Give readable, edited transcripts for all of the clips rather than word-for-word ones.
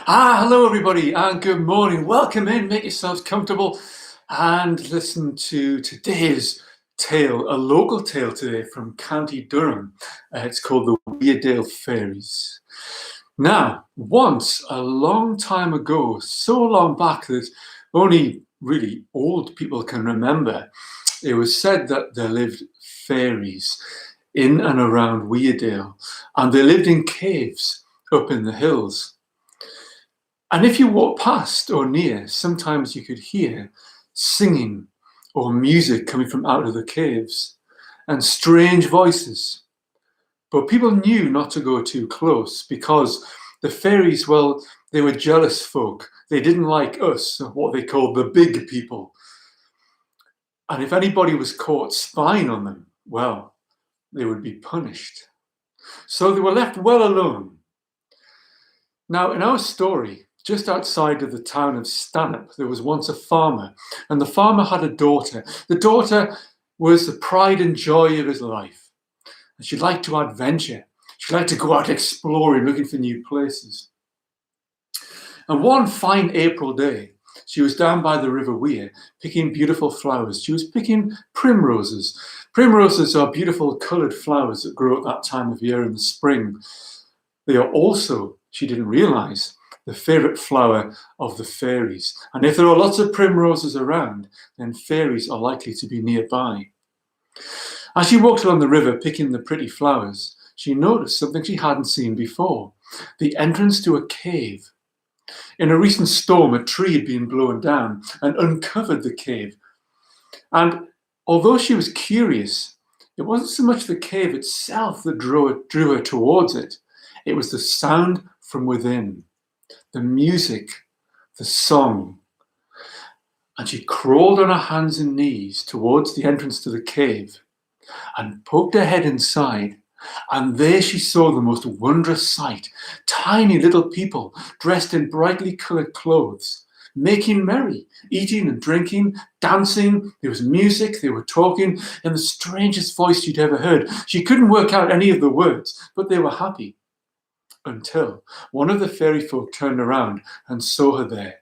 Hello everybody, and good morning. Welcome in, make yourselves comfortable, and listen to today's tale, a local tale today from County Durham. It's called the Weardale Fairies. Now, once, a long time ago, so long back that only really old people can remember, it was said that there lived fairies in and around Weardale, and they lived in caves up in the hills. And if you walk past or near, sometimes you could hear singing or music coming from out of the caves and strange voices. But people knew not to go too close because the fairies, well, they were jealous folk. They didn't like us, what they called the big people. And if anybody was caught spying on them, well, they would be punished. So they were left well alone. Now, in our story, just outside of the town of Stanhope, there was once a farmer, and the farmer had a daughter. The daughter was the pride and joy of his life. And she liked to adventure. She liked to go out exploring, looking for new places. And one fine April day, she was down by the River Wear picking beautiful flowers. She was picking primroses. Primroses are beautiful coloured flowers that grow at that time of year in the spring. They are also, she didn't realise, the favourite flower of the fairies. And if there are lots of primroses around, then fairies are likely to be nearby. As she walked along the river picking the pretty flowers, she noticed something she hadn't seen before, the entrance to a cave. In a recent storm, a tree had been blown down and uncovered the cave. And although she was curious, it wasn't so much the cave itself that drew her towards it. It was the sound from within, the music, the song. And she crawled on her hands and knees towards the entrance to the cave and poked her head inside. And there she saw the most wondrous sight, tiny little people dressed in brightly coloured clothes, making merry, eating and drinking, dancing. There was music, they were talking in the strangest voice she'd ever heard. She couldn't work out any of the words, but they were happy. Until one of the fairy folk turned around and saw her there.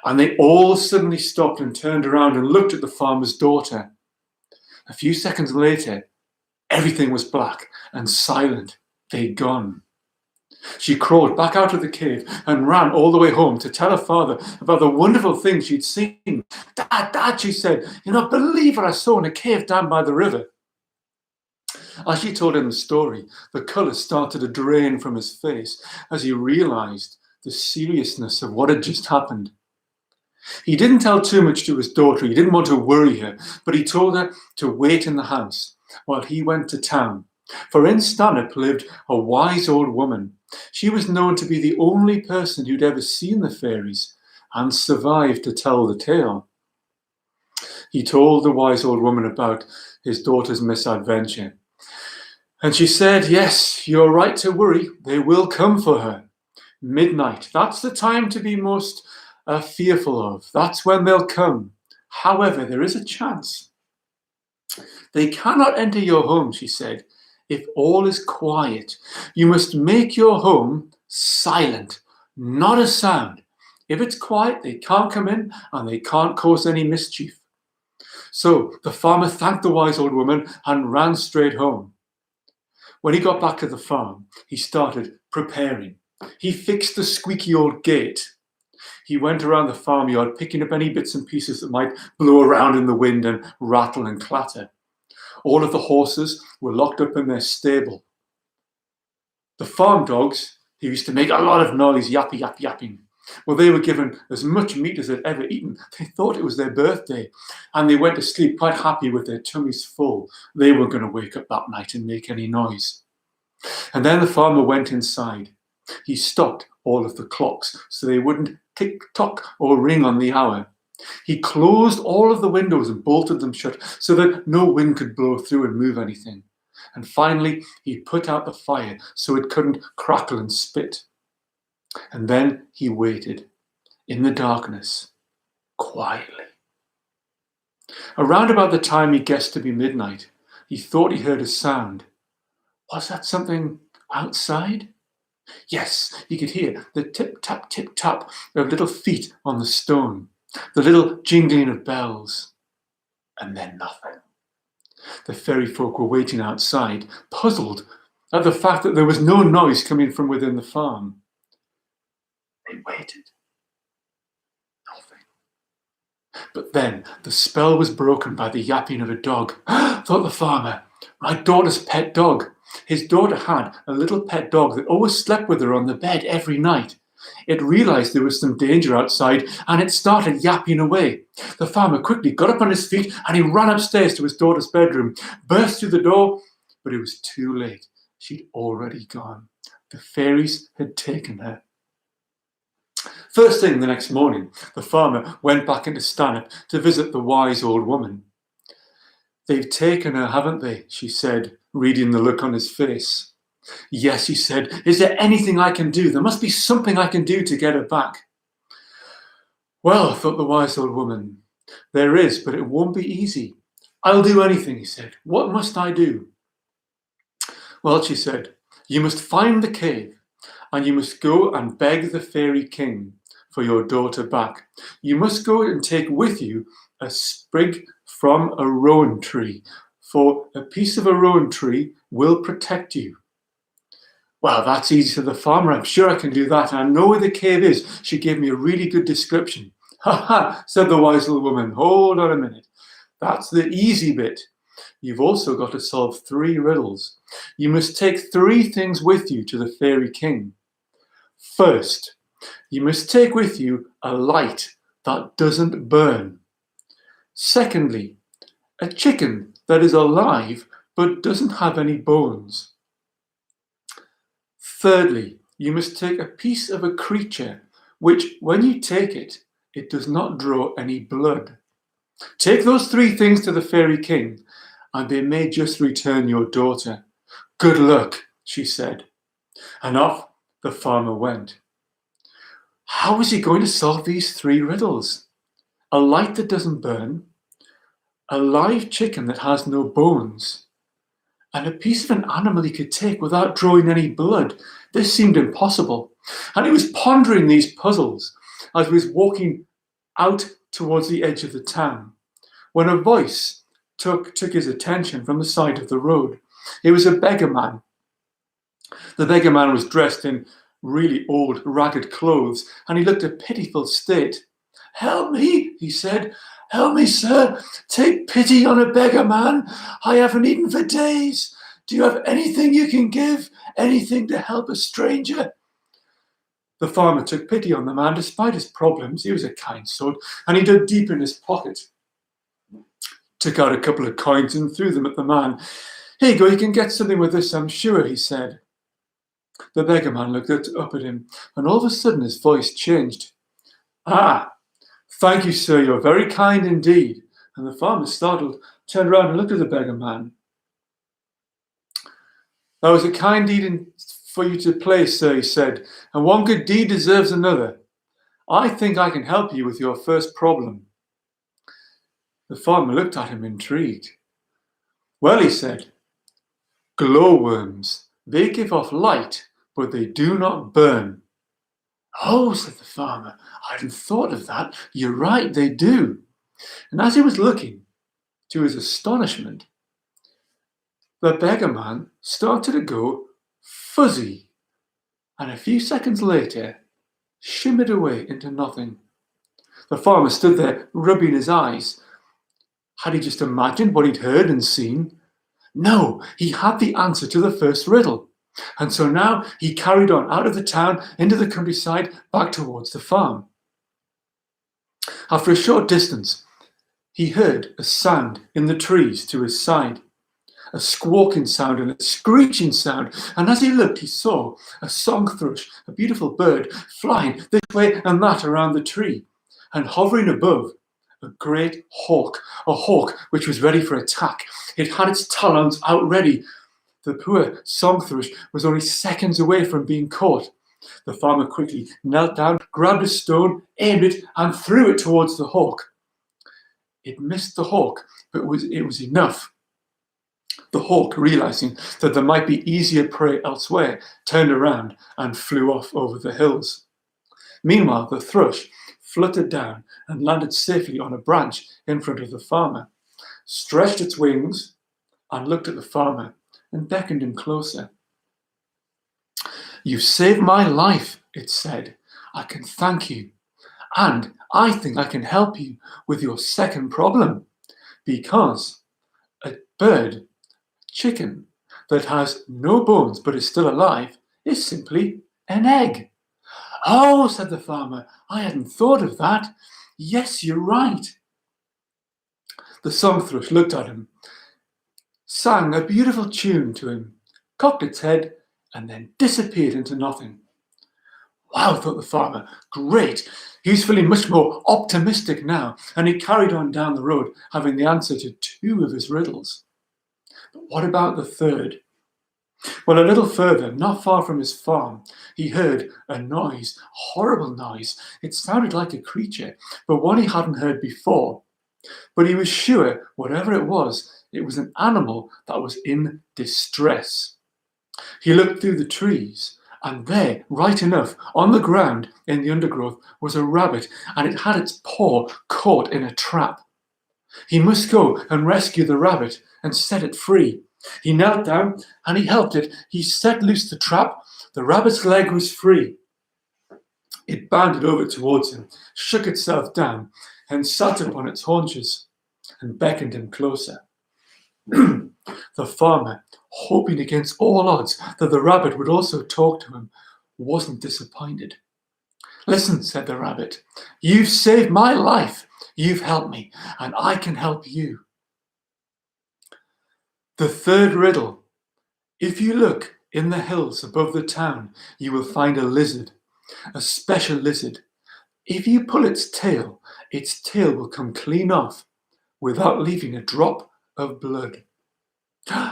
And they all suddenly stopped and turned around and looked at the farmer's daughter. A few seconds later, everything was black and silent. They'd gone. She crawled back out of the cave and ran all the way home to tell her father about the wonderful things she'd seen. Dad, she said, "You'll not believe what I saw in a cave down by the river." As she told him the story, the colour started to drain from his face as he realised the seriousness of what had just happened. He didn't tell too much to his daughter. He didn't want to worry her, but he told her to wait in the house while he went to town. For in Stanhope lived a wise old woman. She was known to be the only person who'd ever seen the fairies and survived to tell the tale. He told the wise old woman about his daughter's misadventure. And she said, "Yes, you're right to worry. They will come for her. Midnight, that's the time to be most fearful of. That's when they'll come. However, there is a chance. They cannot enter your home," she said, "if all is quiet. You must make your home silent, not a sound. If it's quiet, they can't come in and they can't cause any mischief." So the farmer thanked the wise old woman and ran straight home. When he got back to the farm, he started preparing. He fixed the squeaky old gate. He went around the farmyard picking up any bits and pieces that might blow around in the wind and rattle and clatter. All of the horses were locked up in their stable. The farm dogs, who used to make a lot of noise, yapping, well, they were given as much meat as they'd ever eaten. They thought it was their birthday, and they went to sleep quite happy with their tummies full. They weren't going to wake up that night and make any noise. And then the farmer went inside. He stopped all of the clocks so they wouldn't tick-tock or ring on the hour. He closed all of the windows and bolted them shut so that no wind could blow through and move anything. And finally, he put out the fire so it couldn't crackle and spit. And then he waited in the darkness, quietly. Around about the time he guessed to be midnight, he thought he heard a sound. Was that something outside? Yes, he could hear the tip-tap of little feet on the stone, the little jingling of bells, and then nothing. The fairy folk were waiting outside, puzzled at the fact that there was no noise coming from within the farm. They waited. Nothing. But then the spell was broken by the yapping of a dog. Thought the farmer, my daughter's pet dog. His daughter had a little pet dog that always slept with her on the bed every night. It realized there was some danger outside and it started yapping away. The farmer quickly got up on his feet and he ran upstairs to his daughter's bedroom, burst through the door, but it was too late. She'd already gone. The fairies had taken her. First thing the next morning, the farmer went back into Stanhope to visit the wise old woman. They've taken her, haven't they? She said, reading the look on his face. Yes, he said. Is there anything I can do? There must be something I can do to get her back. Well, thought the wise old woman, there is, but it won't be easy. I'll do anything, he said. What must I do? Well, she said, you must find the cave and you must go and beg the fairy king for your daughter back. You must go and take with you a sprig from a rowan tree, for a piece of a rowan tree will protect you. Well, that's easy to the farmer. I'm sure I can do that. I know where the cave is. She gave me a really good description. Ha ha, said the wise little woman. Hold on a minute. That's the easy bit. You've also got to solve 3 riddles. You must take 3 things with you to the fairy king. First, you must take with you a light that doesn't burn. Secondly, a chicken that is alive but doesn't have any bones. Thirdly, you must take a piece of a creature which, when you take it, it does not draw any blood. Take those 3 things to the fairy king, and they may just return your daughter. Good luck, she said. And off the farmer went. How was he going to solve these 3 riddles? A light that doesn't burn, a live chicken that has no bones, and a piece of an animal he could take without drawing any blood. This seemed impossible. And he was pondering these puzzles as he was walking out towards the edge of the town, when a voice took his attention from the side of the road. It was a beggar man. The beggar man was dressed in really old, ragged clothes, and he looked a pitiful state. Help me, he said. Help me, sir. Take pity on a beggar man. I haven't eaten for days. Do you have anything you can give? Anything to help a stranger? The farmer took pity on the man despite his problems. He was a kind sort, and he dug deep in his pocket, took out a couple of coins and threw them at the man. Here you go, you can get something with this, I'm sure, he said. The beggar man looked up at him, and all of a sudden his voice changed. Ah, thank you, sir, you're very kind indeed. And the farmer, startled, turned around and looked at the beggar man. That was a kind deed for you to play, sir, he said, and one good deed deserves another. I think I can help you with your first problem. The farmer looked at him intrigued. Well, he said, glowworms. They give off light, but they do not burn. Oh, said the farmer, I hadn't thought of that. You're right, they do. And as he was looking, to his astonishment, the beggar man started to go fuzzy, and a few seconds later shimmered away into nothing. The farmer stood there rubbing his eyes. Had he just imagined what he'd heard and seen? No, he had the answer to the first riddle. And so now he carried on out of the town, into the countryside, back towards the farm. After a short distance, he heard a sound in the trees to his side, a squawking sound and a screeching sound. And as he looked, he saw a song thrush, a beautiful bird, flying this way and that around the tree, and hovering above, a great hawk, a hawk which was ready for attack. It had its talons out ready. The poor song thrush was only seconds away from being caught. The farmer quickly knelt down, grabbed a stone, aimed it, and threw it towards the hawk. It missed the hawk, but it was enough The hawk, realizing that there might be easier prey elsewhere, turned around and flew off over the hills. Meanwhile, the thrush fluttered down and landed safely on a branch in front of the farmer, stretched its wings, and looked at the farmer and beckoned him closer. "You've saved my life," it said. "I can thank you. And I think I can help you with your second problem, because a bird, chicken, that has no bones but is still alive is simply an egg." "Oh," said the farmer, "I hadn't thought of that. Yes, you're right." The song thrush looked at him, sang a beautiful tune to him, cocked its head, and then disappeared into nothing. "Wow," thought the farmer, "great. He's feeling much more optimistic now," and he carried on down the road, having the answer to 2 of his riddles. But what about the third? Well, a little further, not far from his farm, he heard a noise, a horrible noise. It sounded like a creature, but one he hadn't heard before. But he was sure, whatever it was an animal that was in distress. He looked through the trees, and there, right enough, on the ground in the undergrowth, was a rabbit, and it had its paw caught in a trap. He must go and rescue the rabbit and set it free. He knelt down and he helped it. He set loose the trap. The rabbit's leg was free. It bounded over towards him, shook itself down, and sat up on its haunches and beckoned him closer. The farmer, hoping against all odds that the rabbit would also talk to him, wasn't disappointed. "Listen," said the rabbit, "you've saved my life. You've helped me, and I can help you." The third riddle: if you look in the hills above the town, you will find a lizard, a special lizard. If you pull its tail will come clean off without leaving a drop of blood.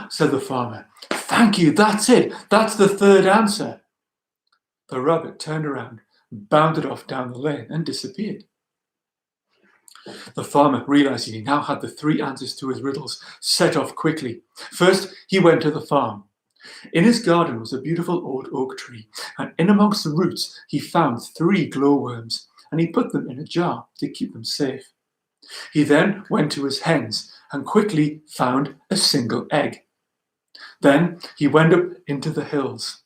Said the farmer, "Thank you, that's it. That's the third answer." The rabbit turned around, bounded off down the lane, and disappeared. The farmer, realizing he now had the 3 answers to his riddles, set off quickly. First, he went to the farm. In his garden was a beautiful old oak tree, and in amongst the roots he found 3 glowworms, and he put them in a jar to keep them safe. He then went to his hens and quickly found a single egg. Then he went up into the hills.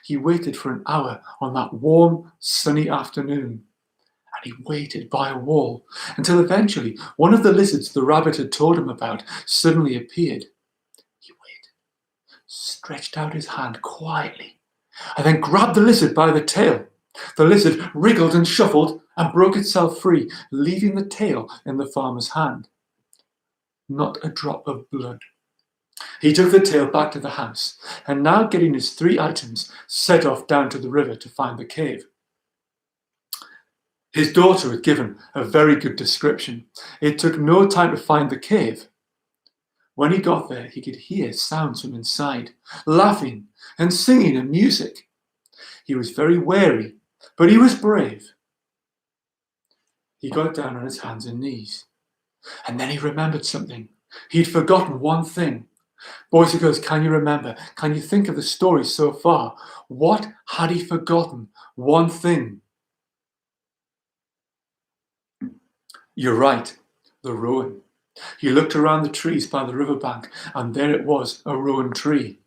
He waited for an hour on that warm, sunny afternoon, and he waited by a wall until eventually one of the lizards the rabbit had told him about suddenly appeared. He waited, stretched out his hand quietly, and then grabbed the lizard by the tail. The lizard wriggled and shuffled and broke itself free, leaving the tail in the farmer's hand. Not a drop of blood. He took the tail back to the house, and now getting his 3 items, set off down to the river to find the cave. His daughter had given a very good description. It took no time to find the cave. When he got there, he could hear sounds from inside, laughing and singing and music. He was very wary, but he was brave. He got down on his hands and knees, and then he remembered something. He'd forgotten one thing. Boys and girls, can you remember? Can you think of the story so far? What had he forgotten? One thing. You're right, the rowan. He looked around the trees by the riverbank, and there it was, a rowan tree.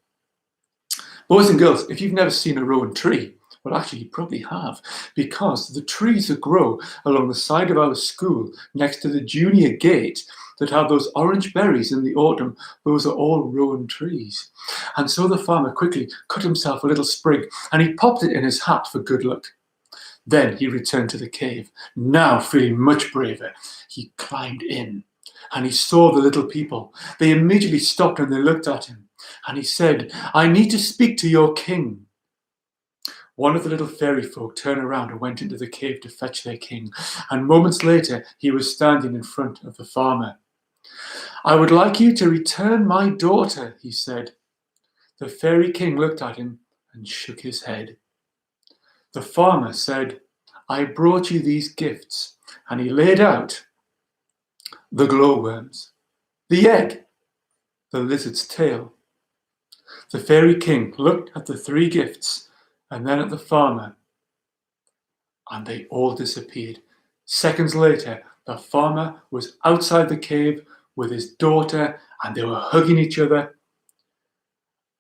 Boys and girls, if you've never seen a rowan tree, well, actually, you probably have, because the trees that grow along the side of our school next to the junior gate that have those orange berries in the autumn, those are all rowan trees. And so the farmer quickly cut himself a little sprig, and he popped it in his hat for good luck. Then he returned to the cave. Now, feeling much braver, he climbed in, and he saw the little people. They immediately stopped and they looked at him, and he said, "I need to speak to your king." One of the little fairy folk turned around and went into the cave to fetch their king, and moments later he was standing in front of the farmer. "I would like you to return my daughter," he said. The fairy king looked at him and shook his head. The farmer said, "I brought you these gifts," and he laid out the glowworms, the egg, the lizard's tail. The fairy king looked at the 3 gifts and then at the farmer, and they all disappeared. Seconds later, the farmer was outside the cave with his daughter, and they were hugging each other,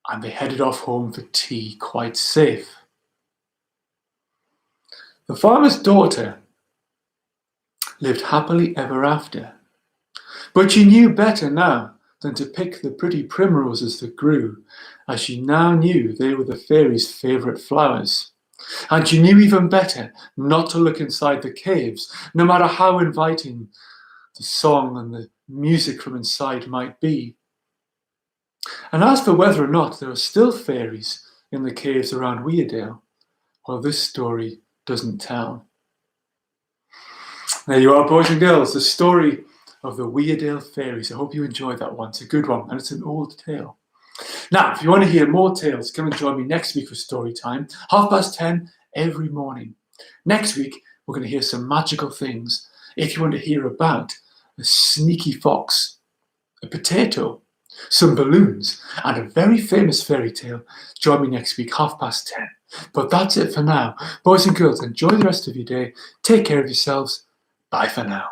and they headed off home for tea, quite safe. The farmer's daughter lived happily ever after, but she knew better now than to pick the pretty primroses that grew, as she now knew they were the fairies' favourite flowers. And she knew even better not to look inside the caves, no matter how inviting the song and the music from inside might be. And as for whether or not there are still fairies in the caves around Weardale, well, this story doesn't tell. There you are, boys and girls, the story of the Weardale Fairies. I hope you enjoyed that one. It's a good one, and it's an old tale. Now, if you want to hear more tales, come and join me next week for story time, 10:30 every morning. Next week, we're going to hear some magical things. If you want to hear about a sneaky fox, a potato, some balloons, and a very famous fairy tale, join me next week, 10:30. But that's it for now. Boys and girls, enjoy the rest of your day. Take care of yourselves. Bye for now.